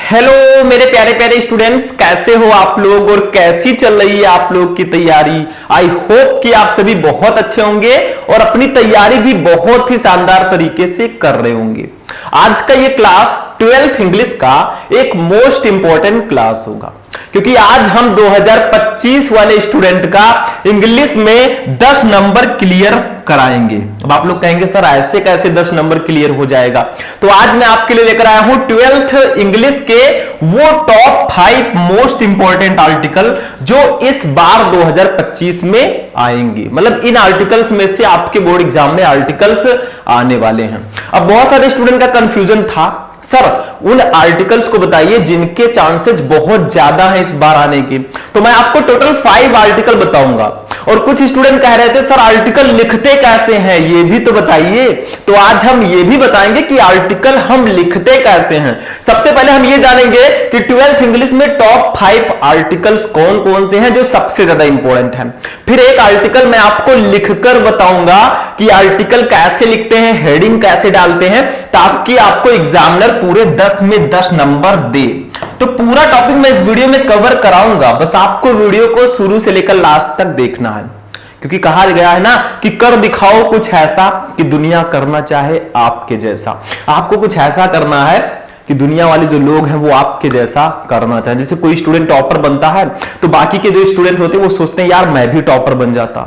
Hello मेरे प्यारे प्यारे स्टूडेंट्स, कैसे हो आप लोग और कैसी चल रही है आप लोग की तैयारी। आई होप कि आप सभी बहुत अच्छे होंगे और अपनी तैयारी भी बहुत ही शानदार तरीके से कर रहे होंगे। आज का ये क्लास 12th इंग्लिश का एक मोस्ट इंपॉर्टेंट क्लास होगा, क्योंकि आज हम 2025 वाले स्टूडेंट का इंग्लिश में 10 नंबर क्लियर कराएंगे। अब आप लोग कहेंगे सर ऐसे कैसे 10 नंबर क्लियर हो जाएगा, तो आज मैं आपके लिए लेकर आया हूं 12th इंग्लिश के वो टॉप 5 मोस्ट इंपॉर्टेंट आर्टिकल जो इस बार 2025 में आएंगे। मतलब इन आर्टिकल्स में से आपके बोर्ड एग्जाम में आर्टिकल्स आने वाले हैं। अब बहुत सारे स्टूडेंट का कंफ्यूजन था, सर उन आर्टिकल्स को बताइए जिनके चांसेस बहुत ज्यादा हैं इस बार आने के। तो मैं आपको टोटल 5 आर्टिकल बताऊंगा और कुछ स्टूडेंट कह रहे थे सर आर्टिकल लिखते कैसे हैं ये भी तो बताइए। तो आज हम ये भी बताएंगे कि आर्टिकल हम लिखते कैसे हैं। सबसे पहले हम ये जानेंगे कि 12th इंग्लिश में टॉप 5 आर्टिकल्स कौन कौन से हैं जो सबसे ज्यादा इंपॉर्टेंट हैं। फिर एक आर्टिकल मैं आपको लिखकर बताऊंगा कि आर्टिकल कैसे लिखते हैं, हेडिंग कैसे डालते हैं, ताकि आपको एग्जामिनर पूरे 10 में 10 नंबर दे। तो पूरा टॉपिक मैं इस वीडियो में कवर कराऊंगा, बस आपको वीडियो को शुरू से लेकर लास्ट तक देखना है, क्योंकि कहा गया है ना कि कर दिखाओ कुछ ऐसा कि दुनिया करना चाहे आपके जैसा। आपको कुछ ऐसा करना है कि दुनिया वाले जो लोग हैं वो आपके जैसा करना चाहे। जैसे कोई स्टूडेंट टॉपर बनता है तो बाकी के जो स्टूडेंट होते हैं वो सोचते हैं यार मैं भी टॉपर बन जाता,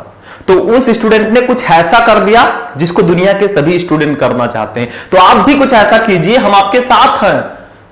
तो उस स्टूडेंट ने कुछ ऐसा कर दिया जिसको दुनिया के सभी स्टूडेंट करना चाहते हैं। तो आप भी कुछ ऐसा कीजिए, हम आपके साथ हैं,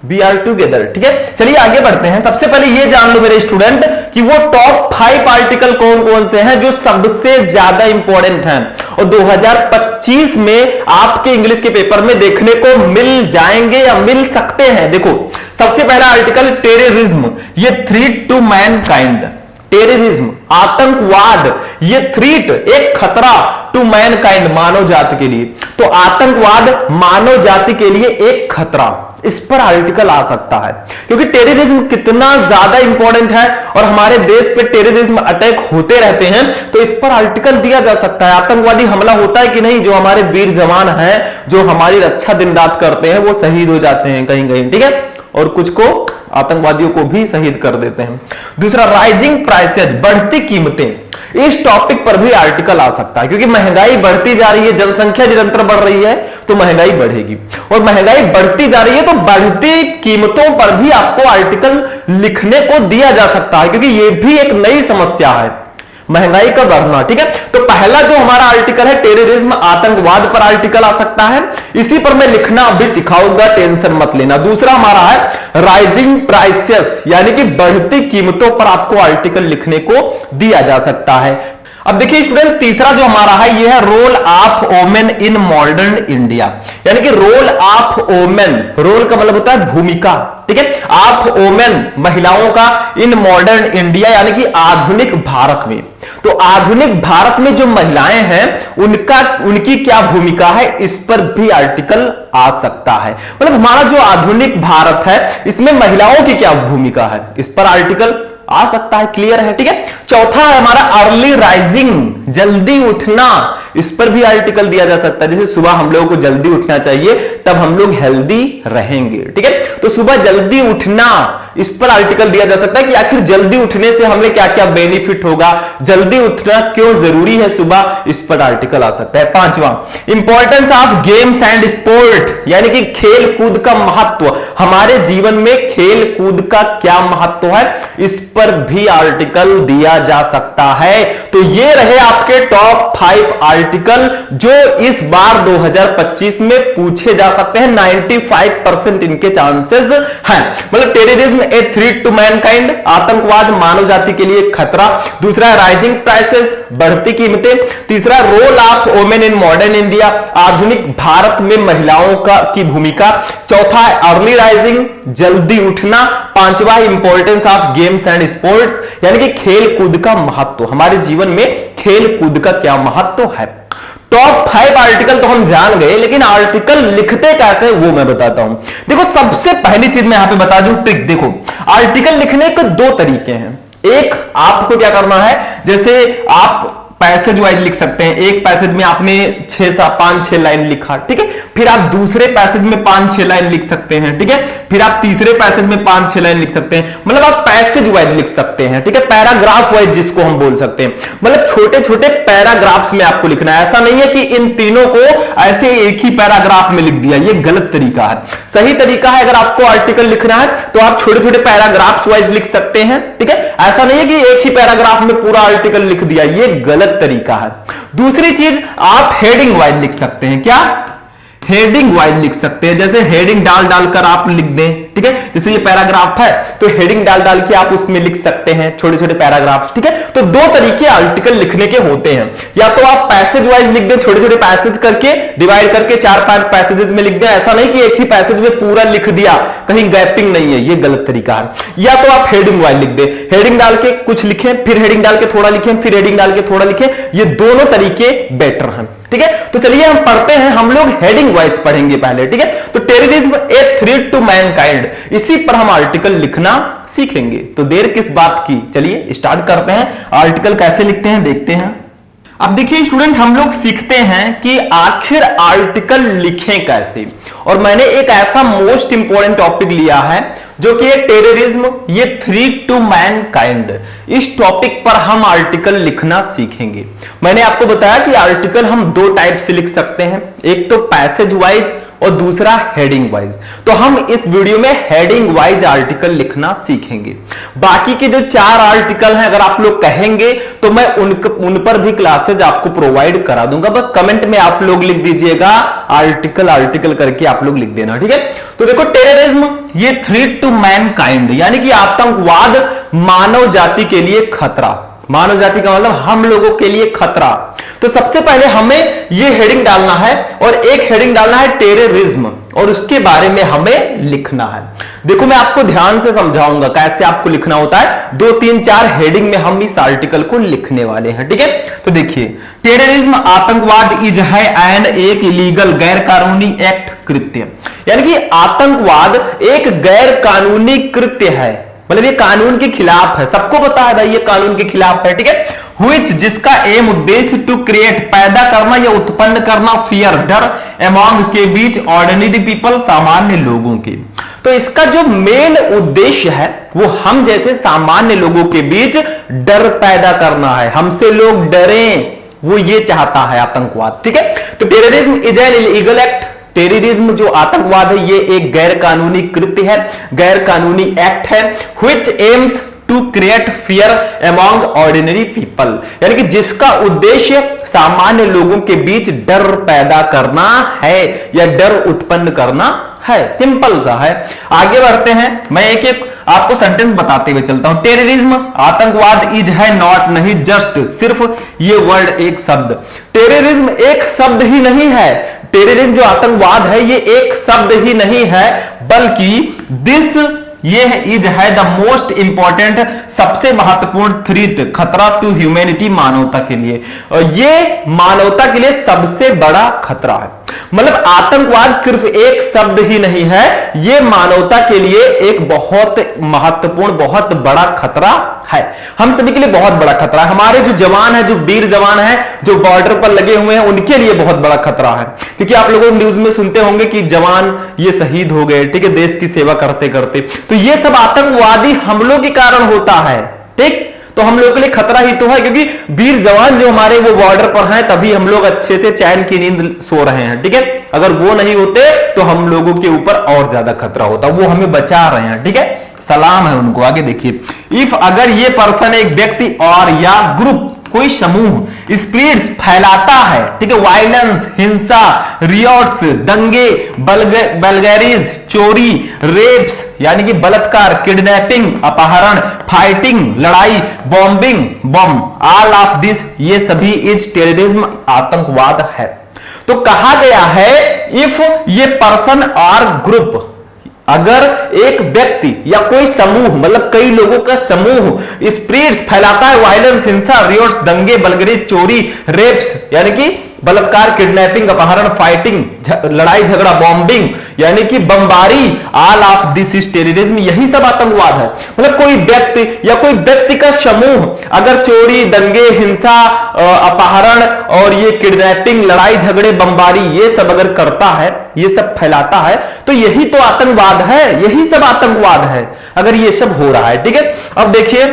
वी आर टुगेदर। ठीक है, चलिए आगे बढ़ते हैं। सबसे पहले ये जान लो मेरे स्टूडेंट कि वो टॉप 5 आर्टिकल कौन कौन से हैं जो सबसे ज्यादा इंपॉर्टेंट हैं और 2025 में आपके इंग्लिश के पेपर में देखने को मिल जाएंगे या मिल सकते हैं। देखो सबसे पहला आर्टिकल टेररिज्म, ये थ्रेट टू मैनकाइंड। टेररिज्म आतंकवाद, ये थ्रेट एक खतरा टू मैनकाइंड मानव जाति के लिए। तो आतंकवाद मानव जाति के लिए एक खतरा, इस पर आर्टिकल आ सकता है, क्योंकि टेररिज्म कितना ज्यादा इंपॉर्टेंट है और हमारे देश पे टेररिज्म अटैक होते रहते हैं, तो इस पर आर्टिकल दिया जा सकता है। आतंकवादी हमला होता है कि नहीं, जो हमारे वीर जवान हैं जो हमारी रक्षा दिन रात करते हैं वो शहीद हो जाते हैं कहीं कहीं, ठीक है, और कुछ को आतंकवादियों को भी शहीद कर देते हैं। दूसरा राइजिंग प्राइसेस, बढ़ती कीमतें, इस टॉपिक पर भी आर्टिकल आ सकता है, क्योंकि महंगाई बढ़ती जा रही है, जनसंख्या निरंतर बढ़ रही है तो महंगाई बढ़ेगी, और महंगाई बढ़ती जा रही है तो बढ़ती कीमतों पर भी आपको आर्टिकल लिखने को दिया जा सकता है, क्योंकि यह भी एक नई समस्या है महंगाई का बढ़ना। ठीक है, तो पहला जो हमारा आर्टिकल है टेररिज्म आतंकवाद पर आर्टिकल आ सकता है, इसी पर मैं लिखना अभी सिखाऊंगा, टेंशन मत लेना। दूसरा हमारा है राइजिंग प्राइसेस, यानी कि बढ़ती कीमतों पर आपको आर्टिकल लिखने को दिया जा सकता है। अब देखिए स्टूडेंट, तीसरा जो हमारा है यह है role of women in modern India, यानी कि रोल ऑफ वोमेन, रोल का मतलब होता है भूमिका, ठीक है, ऑफ वोमेन महिलाओं का इन मॉडर्न इंडिया यानी कि आधुनिक भारत में। तो आधुनिक भारत में जो महिलाएं हैं उनकी क्या भूमिका है, इस पर भी आर्टिकल आ सकता है। मतलब हमारा जो आधुनिक भारत है इसमें महिलाओं की क्या भूमिका है, इस पर आर्टिकल आ सकता है। क्लियर है, ठीक है। चौथा है हमारा अर्ली राइजिंग, जल्दी उठना, इस पर भी आर्टिकल दिया जा सकता है। जैसे सुबह हम लोगों को जल्दी उठना चाहिए तब हम लोग हेल्दी रहेंगे, ठीक है, तो सुबह जल्दी उठना, इस पर आर्टिकल दिया जा सकता है कि आखिर जल्दी उठने से हमें क्या क्या बेनिफिट होगा, जल्दी उठना क्यों जरूरी है सुबह, इस पर आर्टिकल आ सकता है। पांचवा importance of games and sport, यानी कि खेल कूद का महत्व, हमारे जीवन में खेल कूद का क्या महत्व है, इस पर भी आर्टिकल दिया जा सकता है। तो ये रहे आपके टॉप 5 आर्टिकल जो इस बार 2025 में पूछे जा सकते हैं। 95% इनके चांसेस हैं। मतलब terrorism a threat to mankind, आतंकवाद मानव जाति के लिए खतरा। दूसरा राइजिंग प्राइसेस, बढ़ती कीमतें। तीसरा role of women in modern India, आधुनिक भारत में महिलाओं की भूमिका। चौथा है अर्ली राइजिंग, जल्दी उठना। पांचवा importance of games and sports, यानी कि खेल कूद का महत्व, हमारे जीवन में खेल कूद का क्या महत्व है। टॉप 5 आर्टिकल तो हम जान गए, लेकिन आर्टिकल लिखते कैसे वो मैं बताता हूं। देखो सबसे पहली चीज मैं यहां पे बता दूं ट्रिक। देखो आर्टिकल लिखने के 2 तरीके हैं। एक आपको क्या करना है, जैसे आप पैसेज वाइज लिख सकते हैं। एक पैसेज में आपने 5-6 लाइन लिखा, ठीक है, फिर आप दूसरे पैसेज में 5-6 लाइन लिख सकते हैं, ठीक है, फिर आप तीसरे पैसेज में 5-6 लाइन लिख सकते हैं। मतलब आप पैसेज वाइज लिख सकते हैं, ठीक है, पैराग्राफ वाइज जिसको हम बोल सकते हैं। मतलब छोटे छोटे पैराग्राफ्स में आपको लिखना है। ऐसा नहीं है कि इन तीनों को ऐसे एक ही पैराग्राफ में लिख दिया, ये गलत तरीका है। सही तरीका है, अगर आपको आर्टिकल लिखना है तो आप छोटे छोटे पैराग्राफ्स वाइज लिख सकते हैं, ठीक है। ऐसा नहीं है कि एक ही पैराग्राफ में पूरा आर्टिकल लिख दिया, ये गलत तरीका है। दूसरी चीज, आप हेडिंग वाइज लिख सकते हैं। क्या? हेडिंग वाइज लिख सकते हैं। जैसे हेडिंग डाल डालकर आप लिख दें, ठीक है, जैसे ये पैराग्राफ है तो हेडिंग डाल डाल के आप उसमें लिख सकते हैं छोटे छोटे पैराग्राफ, ठीक है। तो दो तरीके आर्टिकल लिखने के होते हैं, या तो आप पैसेज वाइज लिख दें, छोटे छोटे पैसेज करके डिवाइड करके 4-5 पैसेजेस में लिख दें। ऐसा नहीं कि एक ही पैसेज में पूरा लिख दिया, कहीं गैपिंग नहीं है, ये गलत तरीका है। या तो आप हेडिंग वाइज लिख दें, हेडिंग डाल के कुछ लिखें, फिर हेडिंग डाल के थोड़ा लिखें, फिर हेडिंग डाल के थोड़ा लिखें। ये दोनों तरीके बेटर हैं, ठीक है। तो चलिए हम पढ़ते हैं, हम लोग हेडिंग वाइज पढ़ेंगे पहले, ठीक है। तो terrorism a threat to mankind, इसी पर हम आर्टिकल लिखना सीखेंगे। तो देर किस बात की, चलिए स्टार्ट करते हैं। आर्टिकल कैसे लिखते हैं देखते हैं। अब देखिए स्टूडेंट, हम लोग सीखते हैं कि आखिर आर्टिकल लिखें कैसे, और मैंने एक ऐसा मोस्ट इंपॉर्टेंट टॉपिक लिया है जो कि टेररिज्म ये थ्रेट टू मैनकाइंड। इस टॉपिक पर हम आर्टिकल लिखना सीखेंगे। मैंने आपको बताया कि आर्टिकल हम दो टाइप से लिख सकते हैं, एक तो पैसेज वाइज और दूसरा हेडिंग वाइज। तो हम इस वीडियो में हेडिंग वाइज आर्टिकल लिखना सीखेंगे। बाकी के जो 4 आर्टिकल हैं, अगर आप लोग कहेंगे तो मैं उन पर भी क्लासेज आपको प्रोवाइड करा दूंगा। बस कमेंट में आप लोग लिख दीजिएगा आर्टिकल, आर्टिकल करके आप लोग लिख देना, ठीक है। तो देखो, टेररिज्म ये थ्रेट टू मैनकाइंड, यानी कि आतंकवाद मानव जाति के लिए खतरा। मानव जाति का मतलब हम लोगों के लिए खतरा। तो सबसे पहले हमें ये हेडिंग डालना है, और एक हेडिंग डालना है टेररिज्म, और उसके बारे में हमें लिखना है। देखो, मैं आपको ध्यान से समझाऊंगा कैसे आपको लिखना होता है। 2, 3, 4 हेडिंग में हम इस आर्टिकल को लिखने वाले हैं, ठीक है। तो देखिए, टेररिज्म आतंकवाद इज है एंड एक इलीगल गैर कानूनी एक्ट कृत्य, यानी कि आतंकवाद एक गैर कानूनी कृत्य है, मतलब ये कानून के खिलाफ है। सबको पता है भाई ये कानून के खिलाफ है, ठीक है। Which जिसका एम उद्देश्य टू क्रिएट पैदा करना या उत्पन्न करना फियर डर अमॉन्ग के बीच ऑर्डिनरी पीपल सामान्य लोगों के। तो इसका जो मेन उद्देश्य है वो हम जैसे सामान्य लोगों के बीच डर पैदा करना है, हमसे लोग डरें, वो ये चाहता है आतंकवाद, ठीक है। तो terrorism is an illegal act, terrorism जो आतंकवाद है ये एक गैर कानूनी कृत्य है, गैर कानूनी एक्ट है। Which aims to create fear among ordinary people, यानी कि जिसका उद्देश्य सामान्य लोगों के बीच डर पैदा करना है या डर उत्पन्न करना है। सिंपल सा है। आगे बढ़ते हैं, मैं एक एक आपको सेंटेंस बताते हुए चलता हूं। टेररिज्म आतंकवाद इज है नॉट, नहीं जस्ट, सिर्फ ये वर्ड एक शब्द। टेररिज्म एक शब्द ही नहीं है, टेररिज्म जो आतंकवाद है ये एक शब्द ही नहीं है, बल्कि दिस ये इज है द मोस्ट इंपॉर्टेंट, सबसे महत्वपूर्ण थ्रेट, खतरा टू ह्यूमैनिटी, मानवता के लिए। और ये मानवता के लिए सबसे बड़ा खतरा है। मतलब आतंकवाद सिर्फ एक शब्द ही नहीं है, ये मानवता के लिए एक बहुत महत्वपूर्ण, बहुत बड़ा खतरा है। हम सभी के लिए बहुत बड़ा खतरा है। हमारे जो जवान है, जो वीर जवान है, जो बॉर्डर पर लगे हुए हैं, उनके लिए बहुत बड़ा खतरा है। क्योंकि आप लोगों न्यूज में सुनते होंगे कि जवान ये शहीद हो गए, ठीक है, देश की सेवा करते करते। तो ये सब आतंकवादी हमलों के कारण होता है, ठीक। तो हम लोगों के लिए खतरा ही तो है, क्योंकि वीर जवान जो हमारे वो बॉर्डर पर हैं, तभी हम लोग अच्छे से चैन की नींद सो रहे हैं, ठीक है। अगर वो नहीं होते तो हम लोगों के ऊपर और ज्यादा खतरा होता, वो हमें बचा रहे हैं, ठीक है। सलाम है उनको। आगे देखिए, इफ अगर ये पर्सन एक व्यक्ति और या ग्रुप, कोई समूह स्प्रेड्स फैलाता है, ठीक है, वायलेंस, हिंसा, रियॉट्स, दंगे, बलगैरीज, चोरी, रेप्स यानी कि बलात्कार, किडनैपिंग, अपहरण, फाइटिंग, लड़ाई, bombing, bomb, all of this, ये सभी इज टेररिज्म, आतंकवाद है। तो कहा गया है इफ ये पर्सन और ग्रुप, अगर एक व्यक्ति या कोई समूह, मतलब कई लोगों का समूह स्प्रेड्स फैलाता है, वायलेंस, हिंसा, रियोट्स, दंगे, बलगैरीज, चोरी, रेप्स यानी कि बलात्कार, किडनैपिंग, अपहरण, फाइटिंग, लड़ाई झगड़ा, बॉम्बिंग यानी कि बमबारी, all of this is terrorism, यही सब आतंकवाद है। मतलब कोई व्यक्ति या कोई व्यक्ति का समूह अगर चोरी, दंगे, हिंसा, अपहरण और ये किडनैपिंग, लड़ाई झगड़े, बमबारी ये सब अगर करता है, ये सब फैलाता है, तो यही तो आतंकवाद है, यही सब आतंकवाद है अगर ये सब हो रहा है। ठीक है, अब देखिए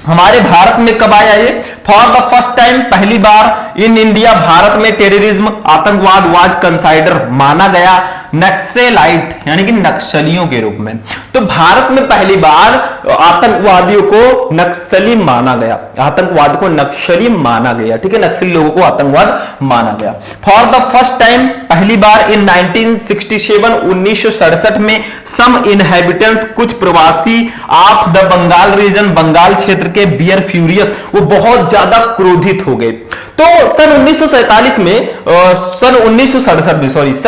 हमारे भारत में कब आया ये? फॉर द फर्स्ट टाइम, पहली बार इन इंडिया, भारत में टेररिज्म, आतंकवाद वाज कंसाइडर, माना गया नक्सलाइट यानी कि नक्सलियों के रूप में। तो भारत में पहली बार आतंकवादियों को नक्सली माना गया, आतंकवाद को नक्सली माना गया। ठीक है, नक्सली लोगों को आतंकवाद माना गया फॉर द फर्स्ट टाइम, पहली बार इन 1967, 1967 में सम इनहेबिटेंट्स, कुछ प्रवासी of the Bengal region, Bengal क्षेत्र के बियर फ्यूरियस, वो बहुत ज्यादा क्रोधित हो गए। तो सन 1947 में सन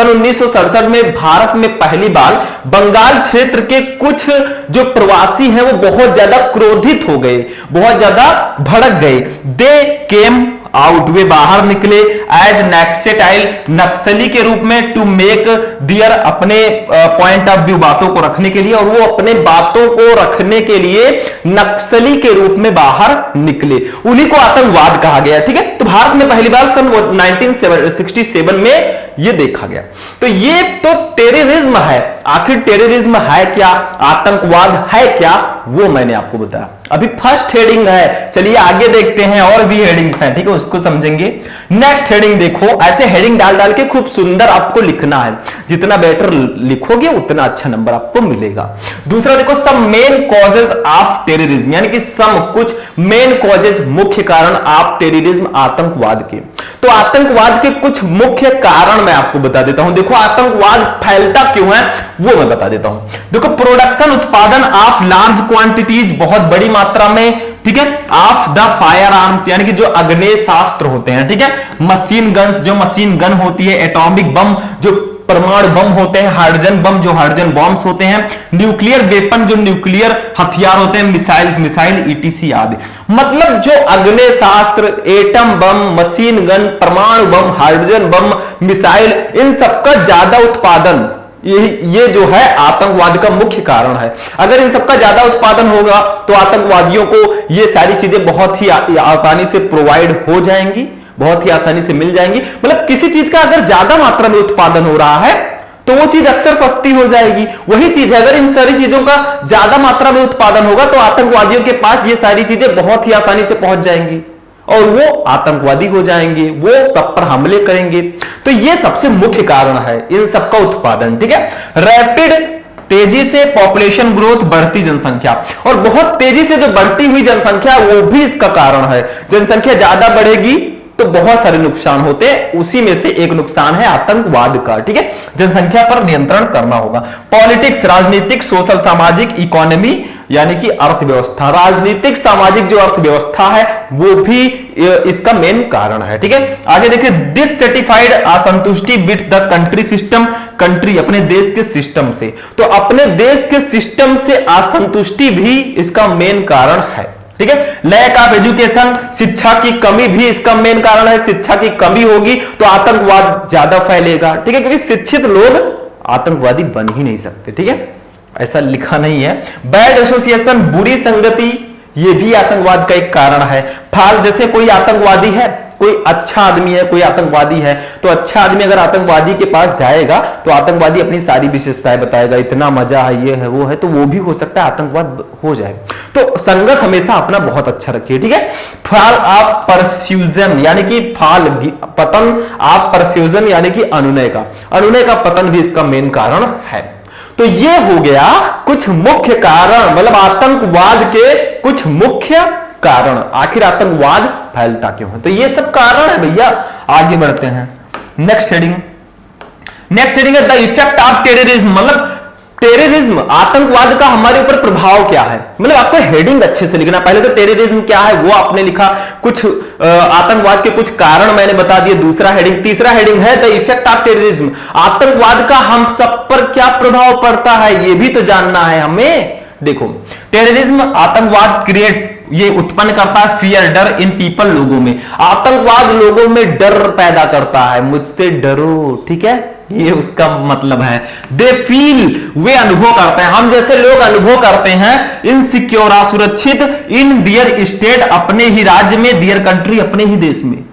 1967 में भारत में पहली बार बंगाल क्षेत्र के कुछ जो प्रवासी हैं वो बहुत ज्यादा क्रोधित हो गए, बहुत ज्यादा भड़क गए। दे केम आउट, वे बाहर निकले एज नक्सलाइट, नक्सली के रूप में, टू मेक दियर, अपने पॉइंट ऑफ व्यू, बातों को रखने के लिए, और वो अपने बातों को रखने के लिए नक्सली के रूप में बाहर निकले, उन्हीं को आतंकवाद कहा गया। ठीक है, तो भारत में पहली बार सन 1967 में ये देखा गया। तो ये तो टेररिज्म है। आखिर टेररिज्म है क्या, आतंकवाद है क्या, वो मैंने आपको बताया। अभी फर्स्ट हेडिंग है, चलिए आगे देखते हैं, और भी हेडिंग्स हैं। ठीक है, उसको समझेंगे। नेक्स्ट हेडिंग देखो, ऐसे हेडिंग डाल डाल के खूब सुंदर आपको लिखना है, जितना बेटर लिखोगे उतना अच्छा नंबर आपको मिलेगा। दूसरा देखो, some main causes of terrorism, यानी कि सम, कुछ, मेन कॉजेज, मुख्य कारण, ऑफ टेररिज्म, आतंकवाद के। तो आतंकवाद के कुछ मुख्य कारण मैं आपको बता देता हूं। देखो आतंकवाद फैलता क्यों है वो मैं बता देता हूं। देखो, प्रोडक्शन, उत्पादन ऑफ लार्ज क्वांटिटीज, बहुत बड़ी मात्रा में, ठीक है, ऑफ द फायर आर्म्स, यानी कि जो अग्नेय शास्त्र होते हैं, ठीक है, मशीन गन्स, जो मशीन गन होती है, एटॉमिक बम, जो परमाणु बम होते हैं, हाइड्रोजन बम, जो हाइड्रोजन बॉम्ब्स होते हैं, न्यूक्लियर वेपन, जो न्यूक्लियर हथियार होते हैं, मिसाइल ईटीसी आदि। मतलब जो अग्नेय शास्त्र, एटम बम, मशीन गन, परमाणु बम, हाइड्रोजन बम, मिसाइल, इन सबका ज्यादा उत्पादन, ये जो है आतंकवाद का मुख्य कारण है। अगर इन सबका ज्यादा उत्पादन होगा तो आतंकवादियों को ये सारी चीजें बहुत ही आसानी से प्रोवाइड हो जाएंगी, बहुत ही आसानी से मिल जाएंगी। मतलब किसी चीज का अगर ज्यादा मात्रा में उत्पादन हो रहा है तो वो चीज अक्सर सस्ती हो जाएगी। वही चीज है, अगर इन सारी चीजों का ज्यादा मात्रा में उत्पादन होगा तो आतंकवादियों के पास ये सारी चीजें बहुत ही आसानी से पहुंच जाएंगी और वो आतंकवादी हो जाएंगे, वो सब पर हमले करेंगे। तो ये सबसे मुख्य कारण है इन सबका उत्पादन। ठीक है, रैपिड, तेजी से पॉपुलेशन ग्रोथ, बढ़ती जनसंख्या, और बहुत तेजी से जो बढ़ती हुई जनसंख्या वो भी इसका कारण है। जनसंख्या ज्यादा बढ़ेगी तो बहुत सारे नुकसान होते हैं, उसी में से एक नुकसान है आतंकवाद का। ठीक है, जनसंख्या पर नियंत्रण करना होगा। पॉलिटिक्स, राजनीतिक, सोशल, सामाजिक, इकोनॉमी यानी कि अर्थव्यवस्था, राजनीतिक सामाजिक जो अर्थव्यवस्था है वो भी इसका मेन कारण है। ठीक है, आगे देखिए, डिससेटिस्फाइड, असंतुष्टि with the country system, country अपने देश के सिस्टम से, तो अपने देश के सिस्टम से असंतुष्टि भी इसका मेन कारण है। ठीक है, लैक ऑफ एजुकेशन, शिक्षा की कमी भी इसका मेन कारण है। शिक्षा की कमी होगी तो आतंकवाद ज्यादा फैलेगा। ठीक है, क्योंकि शिक्षित लोग आतंकवादी बन ही नहीं सकते। ठीक है, ऐसा लिखा नहीं है। बैड एसोसिएशन, बुरी संगति, यह भी आतंकवाद का एक कारण है। फाल, जैसे कोई आतंकवादी है, कोई अच्छा आदमी है, कोई आतंकवादी है, तो अच्छा आदमी अगर आतंकवादी के पास जाएगा तो आतंकवादी अपनी सारी विशेषताएं बताएगा, इतना मजा है, ये है, वो है, तो वो भी हो सकता है आतंकवाद हो जाए। तो संगत हमेशा अपना बहुत अच्छा रखिए। ठीक है, फॉल ऑफ परस्यूजन, यानी कि फाल, पतन, ऑफ परस्यूजन यानी कि अनुनय का पतन भी इसका मेन कारण है। तो ये हो गया कुछ मुख्य कारण, मतलब आतंकवाद के कुछ मुख्य कारण। आखिर आतंकवाद फैलता क्यों है, तो ये सब कारण है भैया। आगे बढ़ते हैं, नेक्स्ट हेडिंग है द इफेक्ट ऑफ टेररिज्म, मतलब टेररिज्म, आतंकवाद का हमारे ऊपर प्रभाव क्या है। मतलब आपको हेडिंग अच्छे से लिखना, पहले तो टेररिज्म क्या है वो आपने लिखा, कुछ आतंकवाद के कुछ कारण मैंने बता दिए। दूसरा हेडिंग, तीसरा हेडिंग है द इफेक्ट ऑफ टेररिज्म, आतंकवाद का हम सब पर क्या प्रभाव पड़ता है ये भी तो जानना है हमें। देखो, टेररिज्म, आतंकवाद क्रिएट्स ये उत्पन्न करता है फियर, डर इन पीपल, लोगों में। आतंकवाद लोगों में डर पैदा करता है, मुझसे डरो, ठीक है, ये उसका मतलब है। दे फील, वे अनुभव करते हैं, हम जैसे लोग अनुभव करते हैं, इनसिक्योर, असुरक्षित, इन दियर स्टेट, अपने ही राज्य में, दियर कंट्री, अपने ही देश में।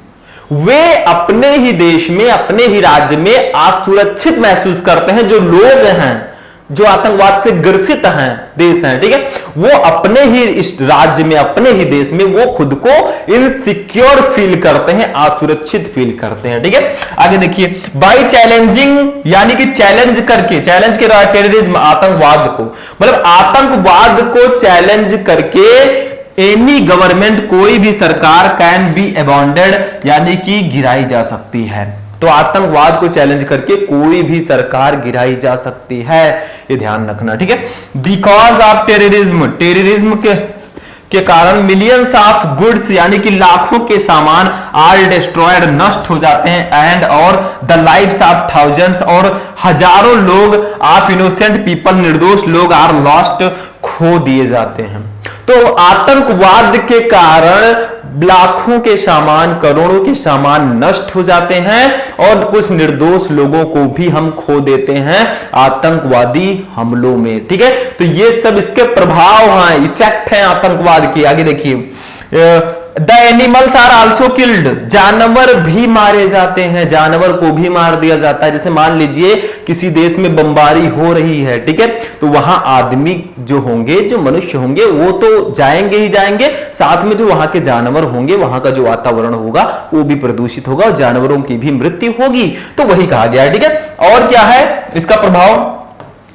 वे अपने ही देश में, अपने ही राज्य में असुरक्षित महसूस करते हैं। जो लोग हैं जो आतंकवाद से ग्रसित हैं, देश हैं, ठीक है, वो अपने ही इस राज्य में, अपने ही देश में वो खुद को इनसिक्योर फील करते हैं, असुरक्षित फील करते हैं, ठीक है। आगे देखिए, बाय चैलेंजिंग, यानी कि चैलेंज करके, चैलेंज के रहा टेररिज्म, आतंकवाद को, मतलब आतंकवाद को चैलेंज करके एनी गवर्नमेंट, कोई भी सरकार, कैन बी अबॉन्डेड, यानी कि गिराई जा सकती है। तो आतंकवाद को चैलेंज करके कोई भी सरकार गिराई जा सकती है, ये ध्यान रखना, ठीक है। बिकॉज ऑफ टेररिज्म, टेररिज्म के कारण मिलियंस ऑफ गुड्स, यानी कि लाखों के सामान, आर डिस्ट्रॉयड, नष्ट हो जाते हैं, एंड और द लाइव्स ऑफ थाउजेंड्स, और हजारों लोग, ऑफ इनोसेंट पीपल, निर्दोष लोग, आर लॉस्ट, खो दिए जाते हैं। तो आतंकवाद के कारण लाखों के सामान, करोड़ों के सामान नष्ट हो जाते हैं, और कुछ निर्दोष लोगों को भी हम खो देते हैं आतंकवादी हमलों में, ठीक है। तो ये सब इसके प्रभाव हैं, इफेक्ट हैं आतंकवाद के। आगे देखिए, the animals are also killed, जानवर भी मारे जाते हैं, जानवर को भी मार दिया जाता है। जैसे मान लीजिए किसी देश में बमबारी हो रही है, ठीक है, तो वहां आदमी जो होंगे, जो मनुष्य होंगे, वो तो जाएंगे ही जाएंगे, साथ में जो वहां के जानवर होंगे, वहां का जो वातावरण होगा वो भी प्रदूषित होगा, और जानवरों की भी मृत्यु होगी। तो वही कहा गया है, ठीक है। और क्या है इसका प्रभाव,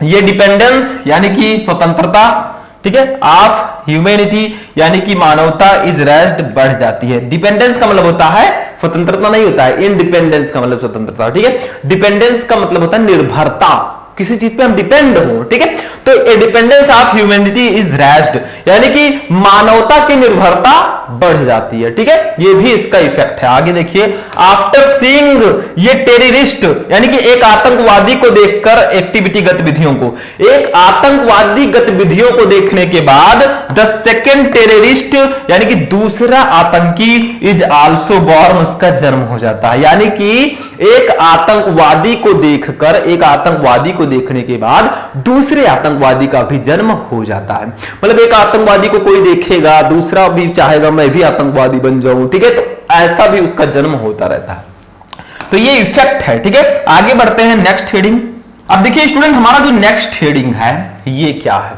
ये डिपेंडेंस, यानी कि स्वतंत्रता, ठीक है, ऑफ ह्यूमैनिटी, यानी कि मानवता, इज रेस्ड, बढ़ जाती है। डिपेंडेंस का मतलब होता है स्वतंत्रता नहीं होता है, इंडिपेंडेंस का मतलब स्वतंत्रता, ठीक है। डिपेंडेंस का मतलब होता है निर्भरता, किसी चीज पे हम डिपेंड हो, ठीक है। तो a dependence of humanity is raised, यानी कि मानवता की निर्भरता बढ़ जाती है, ठीक है। ये भी इसका इफेक्ट है। आगे देखिए, आफ्टर सीइंग, ये टेररिस्ट, यानी कि एक आतंकवादी को देखकर, एक्टिविटी, गतिविधियों को, एक आतंकवादी गतिविधियों को देखने के बाद, द सेकेंड टेररिस्ट, यानी कि दूसरा आतंकी, इज आल्सो बॉर्न, उसका जन्म हो जाता है। यानी कि एक आतंकवादी को देखकर, एक आतंकवादी को देखने के बाद दूसरे आतंकवादी का भी जन्म हो जाता है। मतलब एक आतंकवादी को कोई देखेगा, दूसरा भी चाहेगा मैं भी आतंकवादी बन जाऊं, ठीक है, तो ऐसा भी उसका जन्म होता रहता है। तो ये इफेक्ट है, ठीक है। आगे बढ़ते हैं नेक्स्ट हेडिंग। अब देखिए स्टूडेंट, हमारा जो नेक्स्ट हेडिंग है ये क्या है,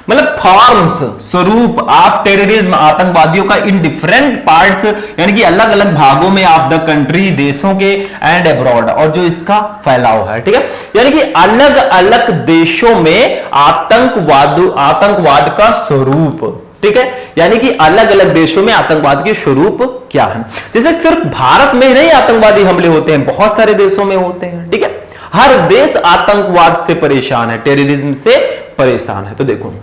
मतलब फॉर्म्स, स्वरूप ऑफ टेररिज्म, आतंकवादियों का इन डिफरेंट पार्ट्स, यानी कि अलग अलग भागों में, ऑफ द कंट्री, देशों के, एंड अब्रॉड, और जो इसका फैलाव है, ठीक है। यानी कि अलग अलग देशों में आतंकवाद का स्वरूप, ठीक है, यानी कि अलग अलग देशों में आतंकवाद के स्वरूप क्या है। जैसे सिर्फ भारत में ही नहीं आतंकवादी हमले होते हैं, बहुत सारे देशों में होते हैं, ठीक है। हर देश आतंकवाद से परेशान है, टेररिज्म से परेशान है। तो देखो,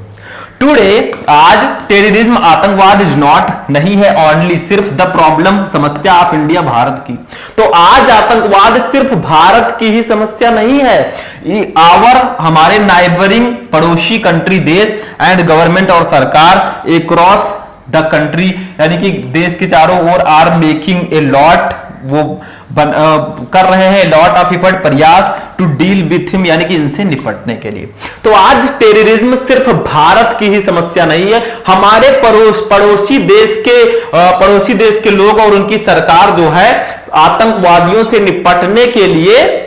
टुडे, आज टेररिज्म, आतंकवाद इज नॉट, नहीं है ओनली, सिर्फ द प्रॉब्लम, समस्या ऑफ इंडिया, भारत की। तो आज आतंकवाद सिर्फ भारत की ही समस्या नहीं है, आवर, हमारे नाइबरिंग, पड़ोसी कंट्री, देश, एंड गवर्नमेंट, और सरकार, अक्रॉस द कंट्री, यानी कि देश के चारों ओर, आर मेकिंग ए लॉट, वो कर रहे हैं लॉट ऑफ एफर्ट, प्रयास, टू डील विथ हिम, यानी कि इनसे निपटने के लिए। तो आज टेररिज्म सिर्फ भारत की ही समस्या नहीं है, हमारे पड़ोसी देश के लोग और उनकी सरकार जो है आतंकवादियों से निपटने के लिए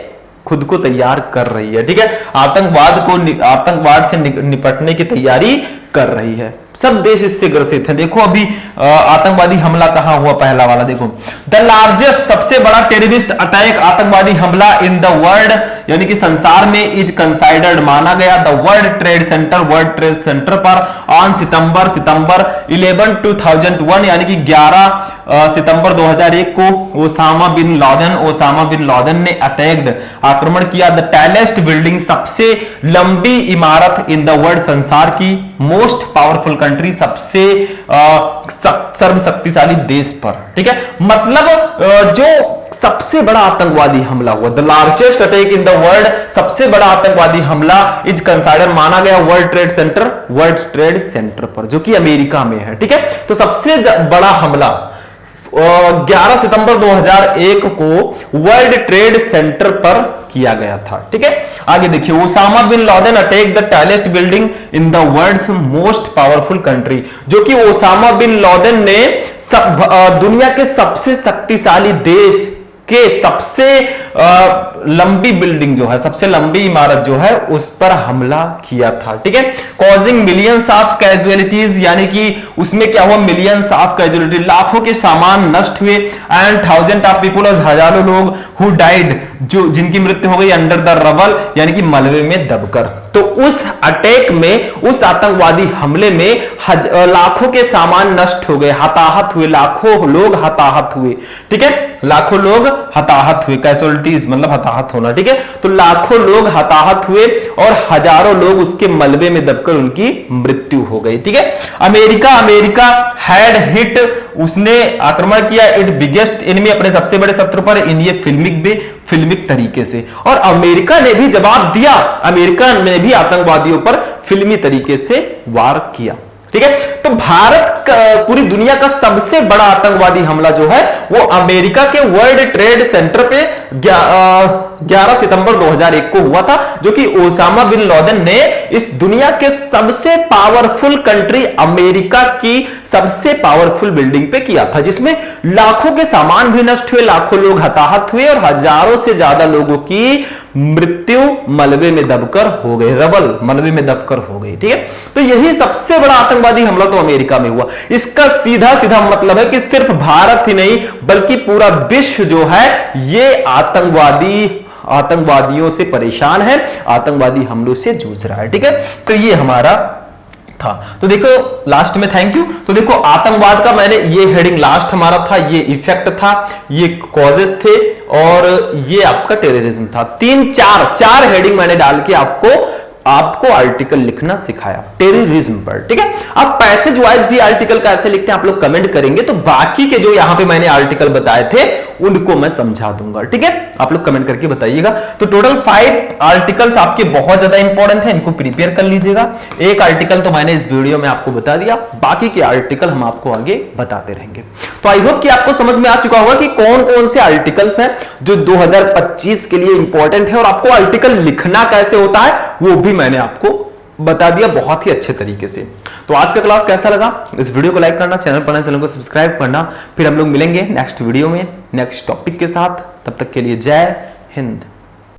खुद को तैयार कर रही है, ठीक है। आतंकवाद से निपटने की तैयारी कर रही है। सब देश इससे ग्रसित हैं। देखो अभी आतंकवादी हमला कहां हुआ, पहला वाला देखो, द लार्जेस्ट, सबसे बड़ा टेररिस्ट अटैक, आतंकवादी हमला इन द वर्ल्ड, यानी कि संसार में, इज कंसाइडर्ड, माना गया, द वर्ल्ड ट्रेड सेंटर पर ऑन सितंबर 11 2001, यानी कि 11 सितंबर 2001 को ओसामा बिन लादेन ने अटैक्ड, आक्रमण किया, द टैलेस्ट बिल्डिंग, सबसे लंबी इमारत इन द वर्ल्ड, संसार की, मोस्ट पावरफुल कंट्री, सबसे सर्वशक्तिशाली देश पर, ठीक है। मतलब जो सबसे बड़ा आतंकवादी हमला हुआ, the largest attack in the world, सबसे बड़ा आतंकवादी हमला इज कंसाइडर माना गया वर्ल्ड ट्रेड सेंटर पर, जो कि अमेरिका में है। ठीक है, तो सबसे बड़ा हमला 11 सितंबर 2001 को वर्ल्ड ट्रेड सेंटर पर किया गया था। ठीक है, आगे देखिए, Osama bin Laden attack the tallest building in the world's most powerful country, जो कि ओसामा बिन लादेन ने दुनिया के सबसे शक्तिशाली देश के सबसे लंबी बिल्डिंग जो है, सबसे लंबी इमारत जो है, उस पर हमला किया था। ठीक है, कॉजिंग मिलियंस ऑफ कैजुअलिटीज, यानी कि उसमें क्या हुआ, मिलियंस ऑफ कैजुअलिटी, लाखों के सामान नष्ट हुए, एंड थाउजेंड ऑफ पीपल, और हजारों लोग हु डाइड, जो जिनकी मृत्यु हो गई अंडर द रबल, यानी कि मलबे में दबकर। तो उस अटैक में, उस आतंकवादी हमले में लाखों के सामान नष्ट हो गए, हताहत हुए, लाखों लोग हताहत हुए। ठीक है, लाखों लोग हताहत हुए, कैजुअलिटीज मतलब हताहत होना। ठीक है, तो लाखों लोग हताहत हुए और हजारों लोग उसके मलबे में दबकर उनकी मृत्यु हो गई। ठीक है, अमेरिका हैड हिट, उसने आक्रमण किया इट बिगेस्ट एनिमी, अपने सबसे बड़े शत्रु पर, इन ये फिल्मिक तरीके से, और अमेरिका ने भी जवाब दिया, अमेरिका ने भी आतंकवादियों पर फिल्मी तरीके से वार किया। ठीक है, तो भारत पूरी दुनिया का सबसे बड़ा आतंकवादी हमला जो है वो अमेरिका के वर्ल्ड ट्रेड सेंटर पे 11 सितंबर 2001 को हुआ था, जो कि ओसामा बिन लादेन ने इस दुनिया के सबसे पावरफुल कंट्री अमेरिका की सबसे पावरफुल बिल्डिंग पे किया था, जिसमें लाखों के सामान भी नष्ट हुए, लाखों लोग हताहत हुए और हजारों से ज्यादा लोगों की मृत्यु मलबे में दबकर हो गई, रबल मलबे में दबकर हो गई। ठीक है, तो यही सबसे बड़ा आतंकवादी हमला तो अमेरिका में हुआ। इसका सीधा सीधा मतलब है कि सिर्फ भारत ही नहीं बल्कि पूरा विश्व जो है ये आतंकवादियों से परेशान है, आतंकवादी हमलों से जूझ रहा है। ठीक है, तो ये हमारा था। तो देखो लास्ट में थैंक यू। तो देखो आतंकवाद का मैंने ये हेडिंग लास्ट हमारा था, ये इफेक्ट था, ये कॉजेस थे और ये आपका टेररिज्म था। चार हेडिंग मैंने डाल के आपको आर्टिकल लिखना सिखाया टेररिज्म पर। ठीक है, अब पैसेज वाइज भी आर्टिकल कैसे लिखते हैं आप लोग कमेंट करेंगे, तो बाकी के जो यहां पे मैंने आर्टिकल बताए थे उनको मैं समझा दूंगा। ठीक है, आप लोग कमेंट करके बताइएगा। तो टोटल 5 आर्टिकल्स आपके बहुत ज्यादा इंपॉर्टेंट है, इनको प्रिपेयर कर लीजिएगा। एक आर्टिकल तो मैंने इस वीडियो में आपको बता दिया, बाकी के आर्टिकल हम आपको आगे बताते रहेंगे। तो आई होप कि आपको समझ में आ चुका होगा कि कौन कौन से आर्टिकल्स हैं जो 2025 के लिए इंपॉर्टेंट है और आपको आर्टिकल लिखना कैसे होता है वो भी मैंने आपको बता दिया बहुत ही अच्छे तरीके से। तो आज का क्लास कैसा लगा, इस वीडियो को लाइक करना, चैनल को सब्सक्राइब करना। फिर हम लोग मिलेंगे नेक्स्ट वीडियो में नेक्स्ट टॉपिक के साथ। तब तक के लिए जय हिंद।